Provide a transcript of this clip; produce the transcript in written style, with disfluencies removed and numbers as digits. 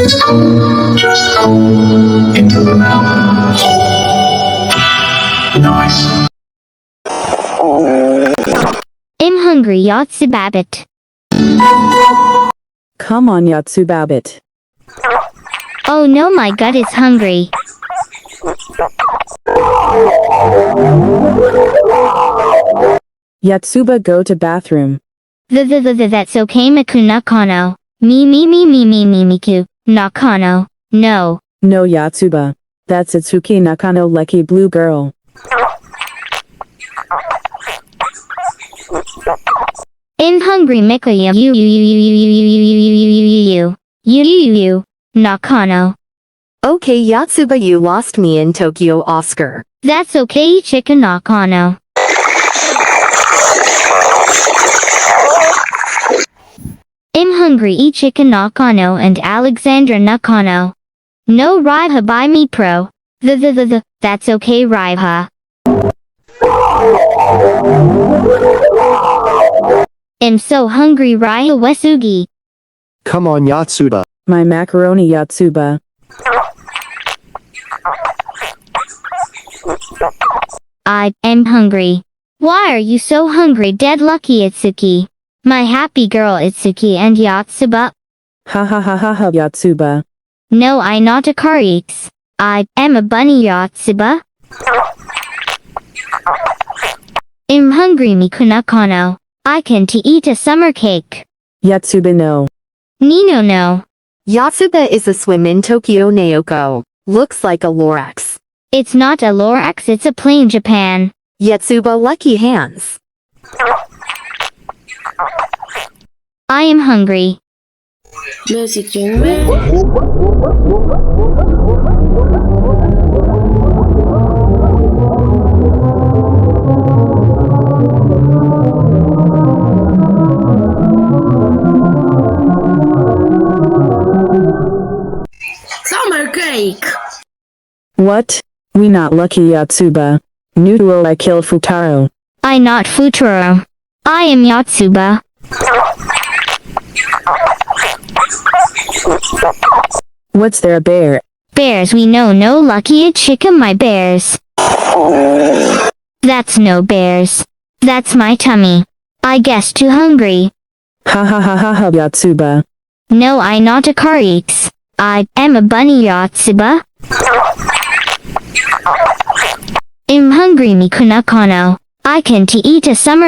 Just go into the mountains. Nice. I'm hungry, Yotsuba. Come on, Yotsuba. Oh no, my gut is hungry. Yotsuba, go to bathroom. That's okay, Miku Nakano. Me Miku Nakano. No. No, Yotsuba. That's Itsuki Nakano Lucky Blue Girl. I'm hungry, Miku you Nakano. Okay, Yotsuba, you lost me in Tokyo, Oscar. That's okay, Chicken Nakano. I'm hungry, Chicken Nakano and Alexandra Nakano. No, Raiha, buy me pro. That's okay, Raiha. I'm so hungry, Raiha Wesugi. Come on, Yotsuba. My macaroni, Yotsuba. I am hungry. Why are you so hungry, dead lucky Itsuki? My happy girl Itsuki and Yotsuba. Ha ha ha ha ha, Yotsuba. No, I not a Karix. I am a bunny, Yotsuba. I'm hungry, Miku Nakano. I can eat a summer cake. Yotsuba, no. Nino, no. Yotsuba is a swim in Tokyo, Naoko. Looks like a Lorax. It's not a Lorax, it's a plain Japan. Yotsuba, lucky hands. I am hungry. Music 중에 summer cake. What? We not lucky, Yotsuba. Nutuo, I kill Futaro. I not Futuro. I am Yotsuba. What's there, a bear? Bears, we know no lucky chicken, my bears. That's no bears. That's my tummy. I guess too hungry. Ha ha ha ha ha, Yotsuba. No, I not a Karix. I am a bunny, Yotsuba. I'm hungry, Miku Nakano. I can eat a summer